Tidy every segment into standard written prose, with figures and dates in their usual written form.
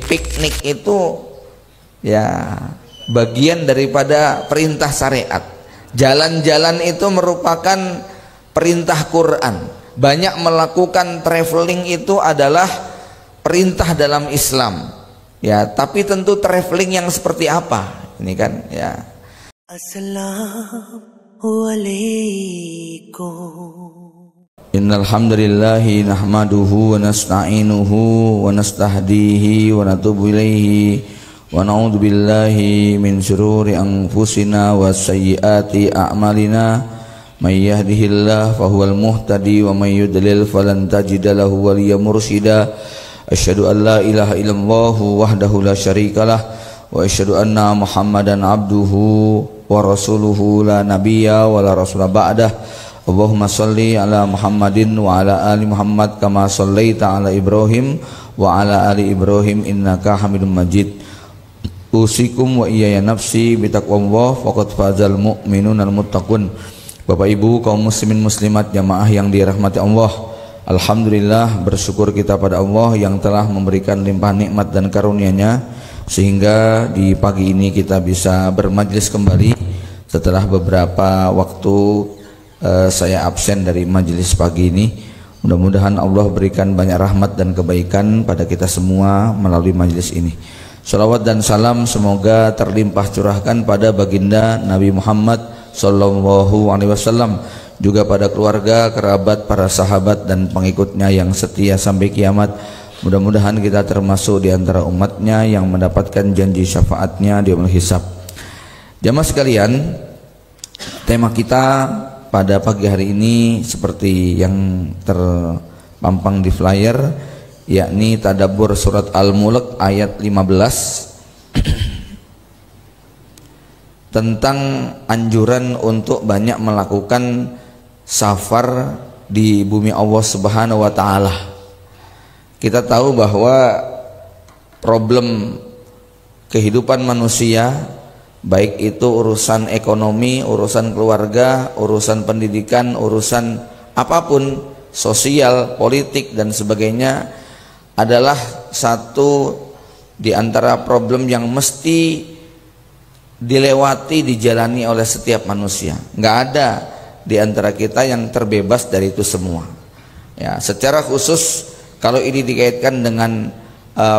piknik itu ya bagian daripada perintah syariat. Jalan-jalan itu merupakan perintah Quran. Banyak melakukan traveling itu adalah perintah dalam Islam. Ya, tapi tentu traveling yang seperti apa? Ini kan ya. Assalamualaikum. Innal hamdalillahi nahmaduhu wa nasta'inuhu wa nastahdihi wa natubu ilaihi wa na'udzu billahi min syururi anfusina wa sayyiati a'malina may yahdihillahu fahuwal muhtadi wa may yudlil falan tajida lahu waliyyan mursyida. Asyhadu an la ilaha illallah wahdahu la syarikalah wa asyhadu anna Muhammadan abduhu wa rasuluhu la nabiyya wa la rasula ba'dah. Allahumma salli ala Muhammadin wa ala ali Muhammad kama sallaita ala Ibrahim wa ala ali Ibrahim innaka Hamidum Majid. Usikum wa iyaya nafsi bitaqwallah faqad fazal mu'minunal muttaqun. Bapak Ibu kaum muslimin muslimat jamaah yang dirahmati Allah, alhamdulillah bersyukur kita pada Allah yang telah memberikan limpah nikmat dan karunia-Nya sehingga di pagi ini kita bisa bermajlis kembali setelah beberapa waktu saya absen dari majelis pagi ini. Mudah-mudahan Allah berikan banyak rahmat dan kebaikan pada kita semua melalui majelis ini. Salawat dan salam semoga terlimpah curahkan pada baginda Nabi Muhammad sallallahu alaihi wasallam, juga pada keluarga, kerabat, para sahabat dan pengikutnya yang setia sampai kiamat. Mudah-mudahan kita termasuk di antara umatnya yang mendapatkan janji syafaatnya di yaumul hisab. Jamaah sekalian, tema kita pada pagi hari ini seperti yang terpampang di flyer, yakni tadabbur surat Al-Mulk ayat 15 tentang anjuran untuk banyak melakukan safar di bumi Allah Subhanahu wa taala. Kita tahu bahwa problem kehidupan manusia, baik itu urusan ekonomi, urusan keluarga, urusan pendidikan, urusan apapun, sosial, politik dan sebagainya, adalah satu di antara problem yang mesti dilewati, dijalani oleh setiap manusia. Nggak ada di antara kita yang terbebas dari itu semua. Ya, secara khusus kalau ini dikaitkan dengan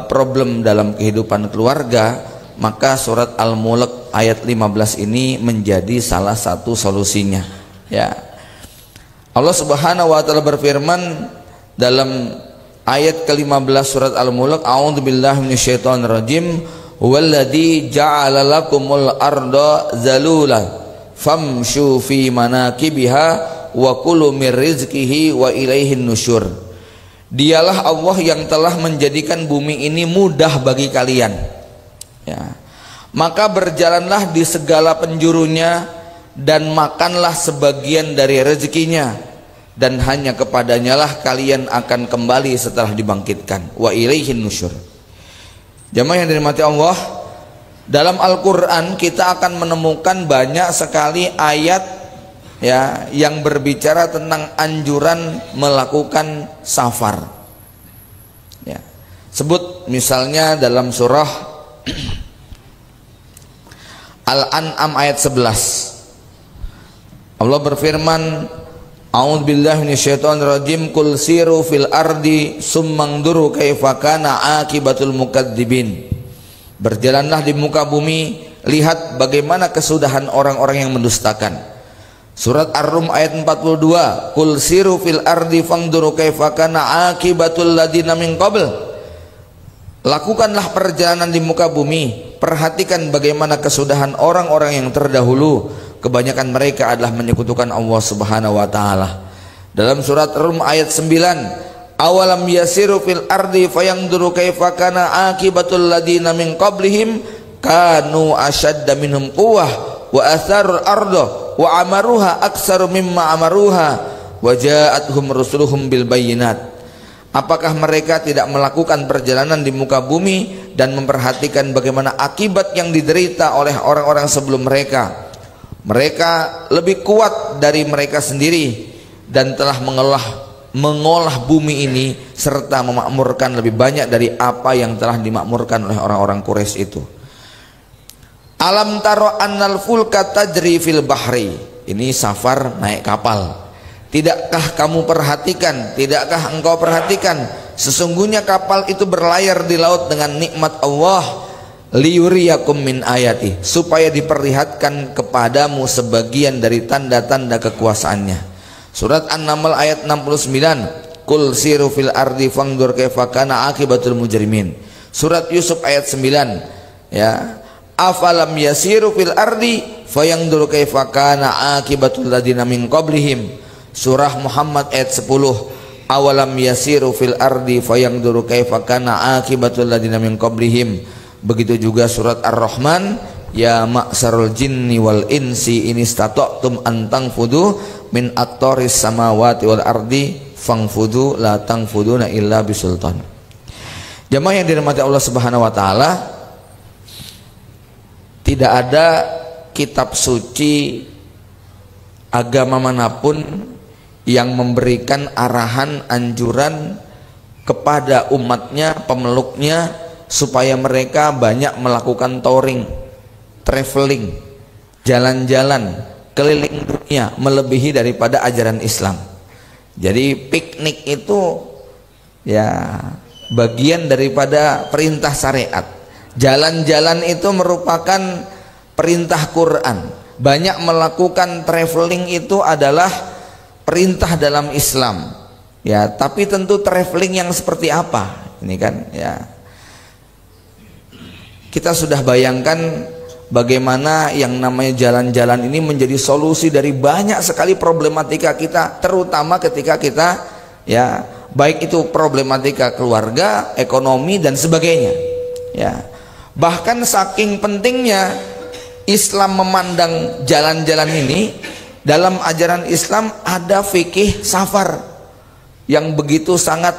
problem dalam kehidupan keluarga, maka surat Al-Mulk ayat 15 ini menjadi salah satu solusinya. Ya. Allah Subhanahu wa taala berfirman dalam ayat ke-15 surat Al-Mulk, a'udzubillahi minasyaitonir rajim, "Huwallazi ja'ala lakumul arda zalula famshu fi manakibiha wa kulu mir rizqihi wa ilaihin nusyur." Dialah Allah yang telah menjadikan bumi ini mudah bagi kalian. Ya. Maka berjalanlah di segala penjurunya dan makanlah sebagian dari rezekinya, dan hanya kepadanya lah kalian akan kembali setelah dibangkitkan. Wa ilaihin nusyur. Jamaah yang dirahmati Allah, dalam Al-Quran kita akan menemukan banyak sekali ayat ya yang berbicara tentang anjuran melakukan safar. Ya. Sebut misalnya dalam surah Al-An'am ayat 11. Allah berfirman, a'udzubillahi minasyaitonir rajim, qul siru fil ardi summangduru kaifa kana akibatul mukadzibin. Berjalanlah di muka bumi, lihat bagaimana kesudahan orang-orang yang mendustakan. Surat Ar-Rum ayat 42, qul siru fil ardi fangduru kaifa kana akibatul ladina min qabl. Lakukanlah perjalanan di muka bumi, perhatikan bagaimana kesudahan orang-orang yang terdahulu. Kebanyakan mereka adalah menyekutukan Allah Subhanahu wa taala. Dalam surat Rum ayat 9, awalam yasiru fil ardi fayangduru kaifa kana akibatul ladina min qablihim kanu ashadda minhum quwwah wa atharul arda wa amaruha aktsaru mimma amaruha wa ja'atuhum rusuluhum bil bayyinat. Apakah mereka tidak melakukan perjalanan di muka bumi dan memperhatikan bagaimana akibat yang diderita oleh orang-orang sebelum mereka? Mereka lebih kuat dari mereka sendiri dan telah mengolah bumi ini serta memakmurkan lebih banyak dari apa yang telah dimakmurkan oleh orang-orang Quraisy itu. Alam taro annal fulka tajri fil bahri. Ini Safar naik kapal. Tidakkah kamu perhatikan, tidakkah engkau perhatikan, sesungguhnya kapal itu berlayar di laut dengan nikmat Allah, liyuriyakum min ayati, supaya diperlihatkan kepadamu sebagian dari tanda-tanda kekuasaannya. Surat An-Naml ayat 69, Qul siru fil ardi fangdur kaifa kana akibatul mujrimin. Surat Yusuf ayat 9, ya, afalam yasiru fil ardi fayangdur kaifa kana akibatul ladina min qablihim. Surah Muhammad ayat 10, awalam yasiru fil ardi fayangdur kaifa kana akibatul ladina min qablihim. Begitu juga surat Ar-Rahman, ya ma'sarul jinni wal insi in istata'tum an tanfudu min aqtaris samawati wal ardi fangfudu la tanfuduna illa bisultan. Jamaah yang dirahmati Allah Subhanahu wa taala, tidak ada kitab suci agama manapun yang memberikan arahan, anjuran kepada umatnya, pemeluknya, supaya mereka banyak melakukan touring, traveling, jalan-jalan keliling dunia melebihi daripada ajaran Islam. Jadi piknik itu ya bagian daripada perintah syariat. Jalan-jalan itu merupakan perintah Quran. Banyak melakukan traveling itu adalah perintah dalam Islam. Ya, tapi tentu traveling yang seperti apa? Ini kan ya. Kita sudah bayangkan bagaimana yang namanya jalan-jalan ini menjadi solusi dari banyak sekali problematika kita, terutama ketika kita ya baik itu problematika keluarga, ekonomi dan sebagainya. Ya. Bahkan saking pentingnya Islam memandang jalan-jalan ini, dalam ajaran Islam ada fikih safar yang begitu sangat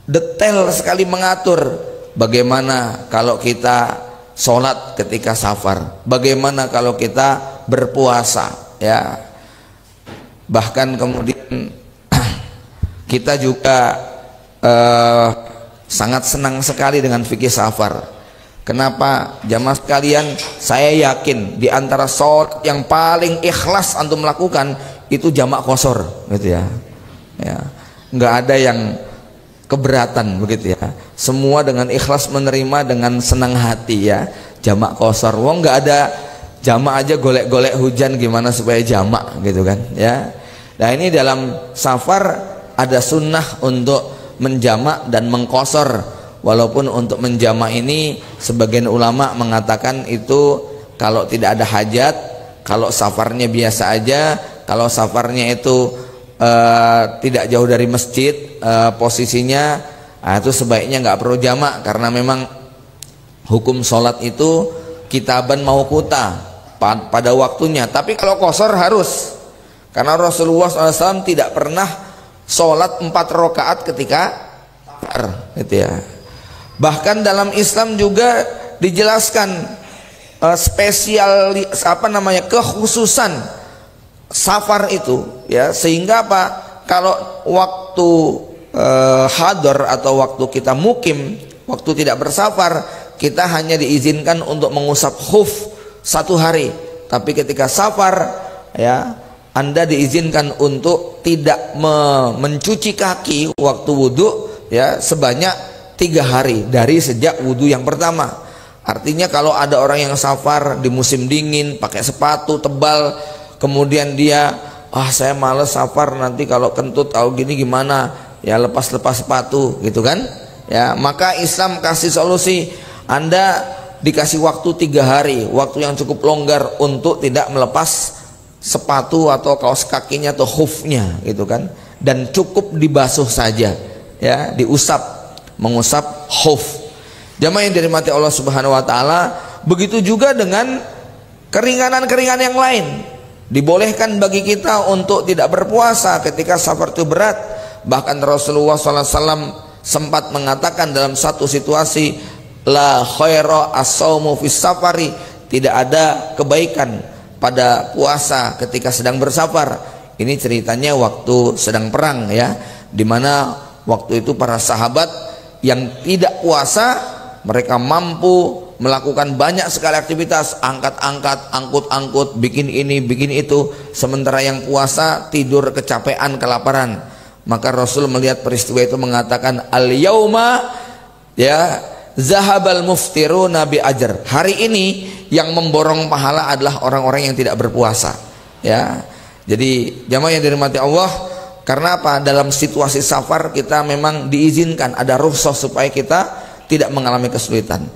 detail sekali mengatur bagaimana kalau kita sholat ketika safar, bagaimana kalau kita berpuasa, ya. Bahkan kemudian kita juga sangat senang sekali dengan fikih safar. Kenapa? Jamaah sekalian, saya yakin di antara sholat yang paling ikhlas antum melakukan itu jamak qashar, gitu ya. Ya, nggak ada yang keberatan begitu ya. Semua dengan ikhlas menerima dengan senang hati ya. Jamak qashar. Wong nggak ada jamak aja golek-golek hujan gimana supaya jamak gitu kan ya. Nah ini dalam safar ada sunnah untuk menjamak dan mengqashar. Walaupun untuk menjamak ini sebagian ulama mengatakan itu kalau tidak ada hajat, kalau safarnya biasa aja, kalau safarnya itu tidak jauh dari masjid posisinya, itu sebaiknya nggak perlu jamak karena memang hukum sholat itu kitaban mauquta pada waktunya. Tapi kalau qashar harus, karena Rasulullah SAW tidak pernah sholat 4 rakaat ketika safar, gitu ya. Bahkan dalam Islam juga dijelaskan kekhususan safar itu ya, sehingga apa? Kalau waktu hadar atau waktu kita mukim, waktu tidak bersafar, kita hanya diizinkan untuk mengusap khuf 1 hari. Tapi ketika safar ya, Anda diizinkan untuk tidak mencuci kaki waktu wudhu ya sebanyak 3 hari dari sejak wudhu yang pertama. Artinya kalau ada orang yang safar di musim dingin pakai sepatu tebal, kemudian dia saya males safar, nanti kalau kentut tahu gini gimana ya, lepas-lepas sepatu gitu kan ya. Maka Islam kasih solusi, Anda dikasih waktu 3 hari, waktu yang cukup longgar untuk tidak melepas sepatu atau kaos kakinya atau khufnya gitu kan, dan cukup dibasuh saja ya, diusap, mengusap khuf. Jamaah yang dirahmati Allah Subhanahu wa taala, begitu juga dengan keringanan-keringanan yang lain. Dibolehkan bagi kita untuk tidak berpuasa ketika safar itu berat. Bahkan Rasulullah SAW sempat mengatakan dalam satu situasi, la khaira as-saumu fis safari, tidak ada kebaikan pada puasa ketika sedang bersafar. Ini ceritanya waktu sedang perang ya. dimana waktu itu para sahabat yang tidak puasa mereka mampu melakukan banyak sekali aktivitas, angkat-angkat, angkut-angkut, bikin ini, bikin itu, sementara yang puasa tidur kecapean, kelaparan. Maka Rasul melihat peristiwa itu mengatakan, al-yauma ya zahabal muftiruna bi ajr. Hari ini yang memborong pahala adalah orang-orang yang tidak berpuasa. Ya. Jadi jamaah yang dirahmati Allah, karena apa? Dalam situasi safar kita memang diizinkan ada rukhsah supaya kita tidak mengalami kesulitan.